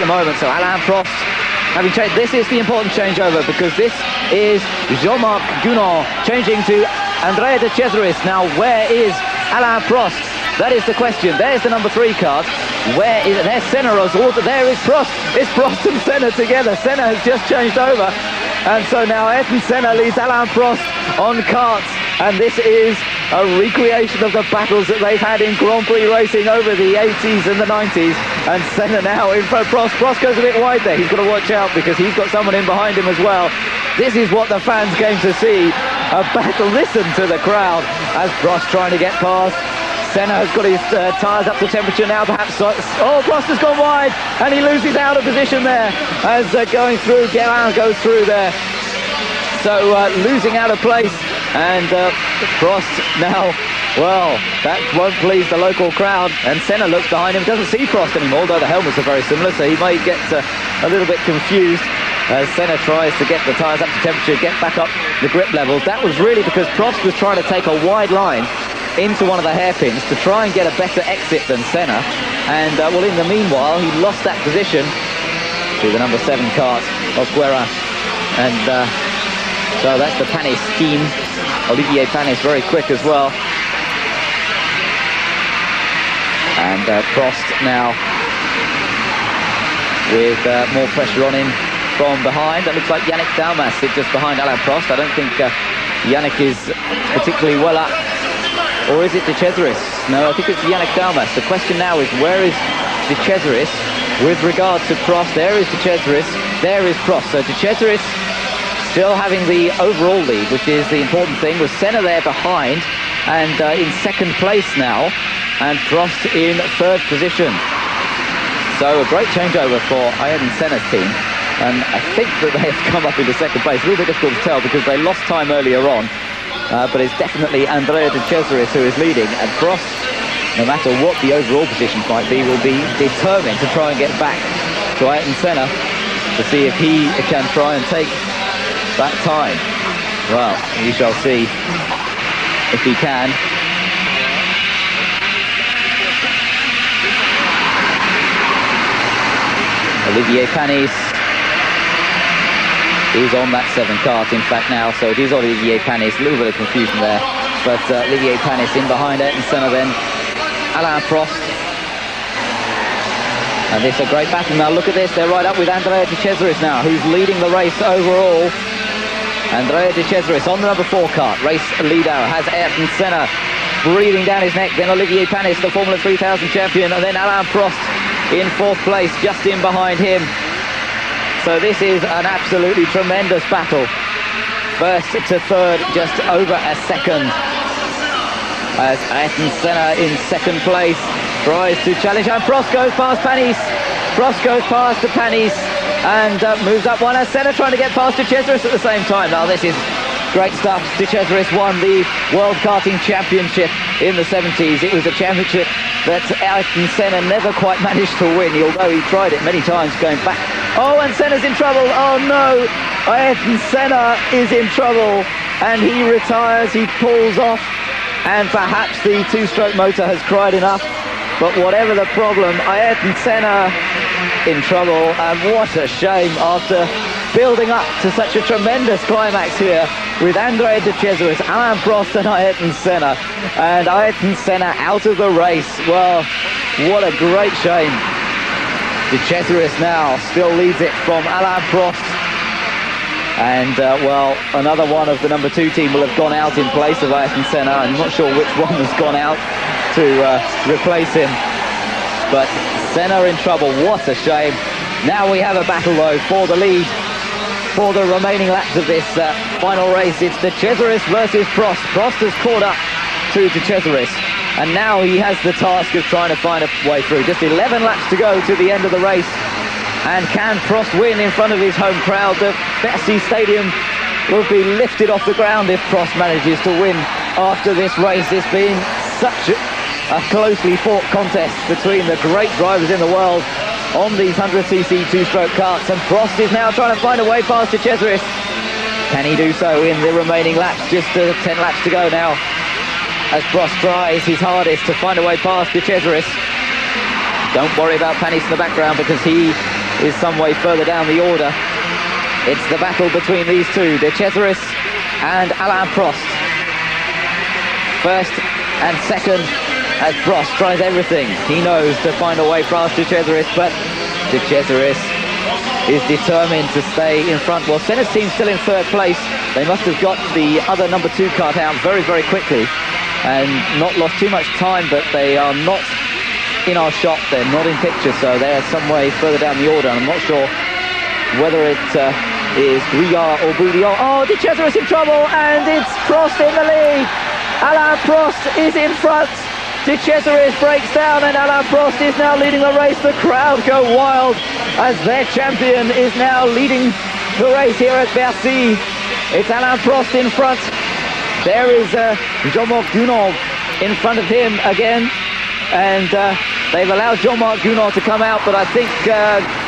the moment. So Alain Prost having changed. This is the important changeover because this is Jean-Marc Gunon changing to Andrea de Cesaris. Now, where is Alain Prost? That is the question. There's the number 3 card. Where is it? There's Senna. There is Prost. It's Prost and Senna together. Senna has just changed over. And so now Ayrton Senna leads Alain Prost on karts. And this is a recreation of the battles that they've had in Grand Prix racing over the 80s and the 90s. And Senna now in front of Prost. Prost goes a bit wide there. He's got to watch out because he's got someone in behind him as well. This is what the fans came to see. A battle. Listen to the crowd as Prost trying to get past. Senna has got his tyres up to temperature now, perhaps. Oh, Prost has gone wide, and he loses out of position there as going through. Guérin goes through there. So losing out of place, and Prost now, well, that won't please the local crowd. And Senna looks behind him, doesn't see Prost anymore, though the helmets are very similar, so he might get a little bit confused as Senna tries to get the tyres up to temperature, get back up the grip levels. That was really because Prost was trying to take a wide line into one of the hairpins to try and get a better exit than Senna, and well, in the meanwhile he lost that position to the number 7 kart of Guérin, and so that's the Panis team. Olivier Panis very quick as well, and Prost now with more pressure on him from behind. That looks like Yannick Dalmas just behind Alain Prost. I don't think Yannick is particularly well up. Or is it de Cesaris? No, I think it's Yannick Dalmas. The question now is, where is de Cesaris with regard to Prost? There is de Cesaris, there is Prost. So de Cesaris still having the overall lead, which is the important thing, with Senna there behind and in 2nd place now, and Prost in 3rd position. So a great changeover for Ayrton Senna's team, and I think that they have come up into 2nd place. A little bit difficult to tell because they lost time earlier on. But it's definitely Andrea de Cesaris who is leading, and Prost, no matter what the overall positions might be, will be determined to try and get back to Ayrton Senna to see if he can try and take that time. Well, we shall see if he can. Olivier Panis is on that 7 kart, in fact, now, so it is Olivier Panis. A little bit of confusion there, but Olivier Panis in behind Ayrton Senna, then Alain Prost. And this is a great battle now. Look at this, they're right up with Andrea de Cesaris now, who's leading the race overall. Andrea de Cesaris on the number 4 kart, race leader, has Ayrton Senna breathing down his neck, then Olivier Panis, the Formula 3000 champion, and then Alain Prost in 4th place, just in behind him. So this is an absolutely tremendous battle. 1st to 3rd, just over a second. As Ayrton Senna in 2nd place tries to challenge, and Prost goes past Panis. Prost goes past the Panis and moves up one, as Senna trying to get past de Cesaris at the same time. Now this is great stuff. De Cesaris won the World Karting Championship in the 70s. It was a championship that Ayrton Senna never quite managed to win, although he tried it many times going back. Oh, and Senna's in trouble. Oh no, Ayrton Senna is in trouble, and he retires, he pulls off, and perhaps the 2-stroke motor has cried enough. But whatever the problem, Ayrton Senna in trouble, and what a shame after building up to such a tremendous climax here with Andrea de Cesaris, Alain Prost and Ayrton Senna, and Ayrton Senna out of the race. Well, what a great shame. De Cesaris now still leads it from Alain Prost, and well, another one of the number 2 team will have gone out in place of Ayrton Senna. I'm not sure which one has gone out to replace him, but Senna in trouble. What a shame. Now we have a battle though for the lead for the remaining laps of this final race. It's de Cesaris versus Prost. Prost has caught up to de Cesaris, and now he has the task of trying to find a way through. Just 11 laps to go to the end of the race, and can Prost win in front of his home crowd? The Bercy Stadium will be lifted off the ground if Prost manages to win after this race. It's been such a closely fought contest between the great drivers in the world on these 100cc 2-stroke karts, and Prost is now trying to find a way past de Cesaris. Can he do so in the remaining laps? Just 10 laps to go now, as Prost tries his hardest to find a way past de Cesaris. Don't worry about Panis in the background, because he is some way further down the order. It's the battle between these two, De Cesaris and Alain Prost. First and second, as Prost tries everything he knows to find a way past De Cesaris, but De Cesaris is determined to stay in front. Well, Senna's team still in third place. They must have got the other number 2 kart out very, very quickly and not lost too much time, but they are not in our shot. They're not in picture, so they're some way further down the order. I'm not sure whether it is Gouillard or Bouillon. Oh, De Cesaris in trouble, and it's Prost in the lead. Alain Prost is in front. De Cesaris breaks down, and Alain Prost is now leading the race. The crowd go wild as their champion is now leading the race here at Bercy. It's Alain Prost in front. There is Jean-Marc Gounod in front of him again, and they've allowed Jean-Marc Gounod to come out, but I think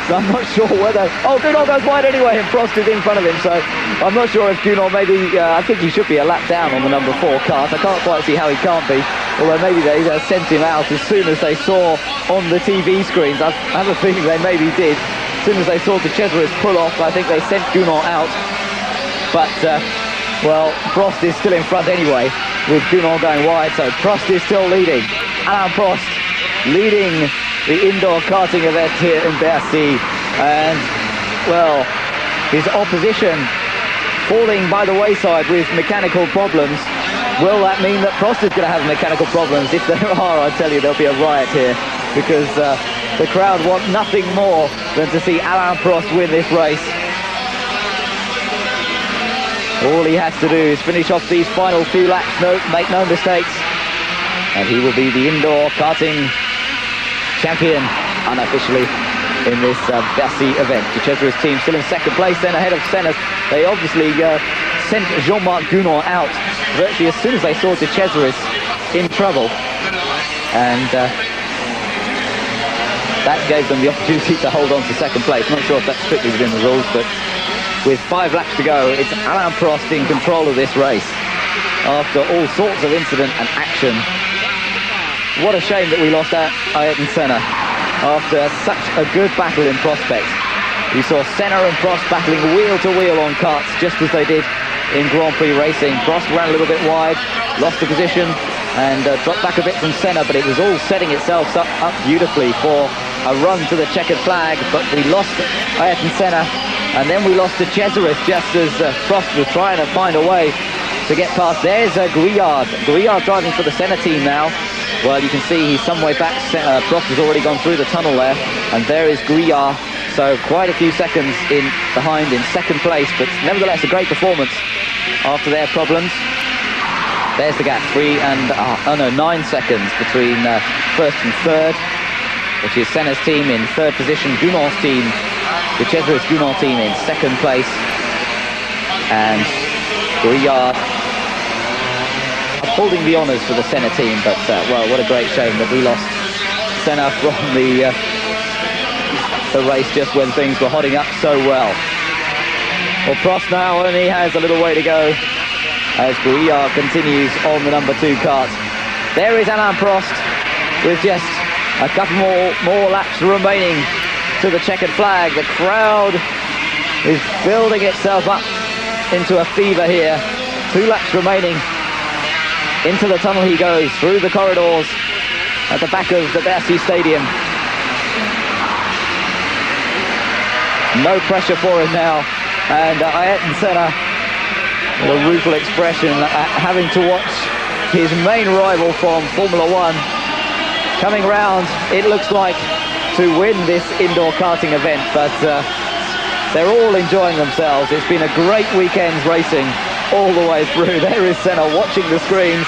I'm not sure whether... Oh, Gounod goes wide anyway, and Prost is in front of him, so I'm not sure if Gounod maybe... I think he should be a lap down on the number 4 kart. I can't quite see how he can't be, although maybe they sent him out as soon as they saw on the TV screens. I have a feeling they maybe did. As soon as they saw De Cesaris pull off, I think they sent Gounod out. But, well, Prost is still in front anyway, with Gounod going wide, so Prost is still leading. Alain Prost leading the indoor karting event here in Bercy, and, well, his opposition falling by the wayside with mechanical problems. Will that mean that Prost is going to have mechanical problems? If there are, I tell you, there'll be a riot here, because the crowd want nothing more than to see Alain Prost win this race. All he has to do is finish off these final few laps, make no mistakes, and he will be the indoor karting champion unofficially in this Bercy event. De Cesaris team still in second place, then ahead of Senna. They obviously sent Jean-Marc Gounod out virtually as soon as they saw De Cesaris in trouble, and that gave them the opportunity to hold on to second place. Not sure if that's strictly within the rules, but with 5 laps to go, it's Alain Prost in control of this race after all sorts of incident and action. What a shame that we lost Ayrton Senna after such a good battle in prospect. We saw Senna and Prost battling wheel to wheel on karts, just as they did in Grand Prix racing. Prost ran a little bit wide, lost the position, and dropped back a bit from Senna, but it was all setting itself up beautifully for a run to the checkered flag. But we lost Ayrton Senna, and then we lost De Cesaris just as Prost was trying to find a way to get past. There's Gouillard. Gouillard driving for the Senna team now. Well, you can see he's some way back. Prost has already gone through the tunnel there, and there is Gouillard. So quite a few seconds behind in second place, but nevertheless a great performance after their problems. There's the gap, 9 seconds between first and third, which is Senna's team in third position, Gounod's team, De Cesaris Gounod team in second place, and Gouillard holding the honours for the Senna team. But well, what a great shame that we lost Senna from the race just when things were hotting up so well. Well, Prost now only has a little way to go as Gouillard continues on the number 2 kart. There is Alain Prost with just a couple more laps remaining to the checkered flag. The crowd is building itself up into a fever here. 2 laps remaining. Into the tunnel he goes, through the corridors at the back of the Bercy Stadium. No pressure for him now, and Ayrton Senna with a rueful expression at having to watch his main rival from Formula 1 coming round, it looks like, to win this indoor karting event. But they're all enjoying themselves. It's been a great weekend's racing all the way through. There is Senna watching the screens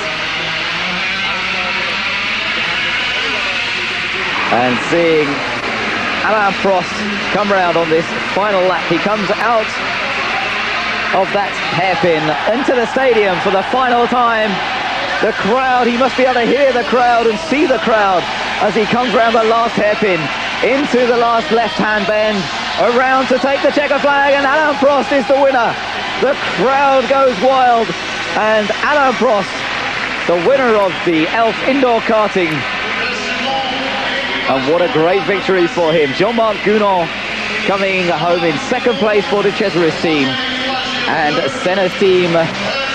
and seeing Alain Prost come round on this final lap. He comes out of that hairpin into the stadium for the final time. The crowd, he must be able to hear the crowd and see the crowd as he comes round the last hairpin into the last left-hand bend, around to take the checker flag, and Alain Prost is the winner. The crowd goes wild, and Alain Prost, the winner of the ELF Indoor Karting. And what a great victory for him. Jean-Marc Gounod coming home in second place for De Cesaris' team, and Senna's team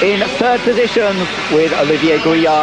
in third position with Olivier Gouillard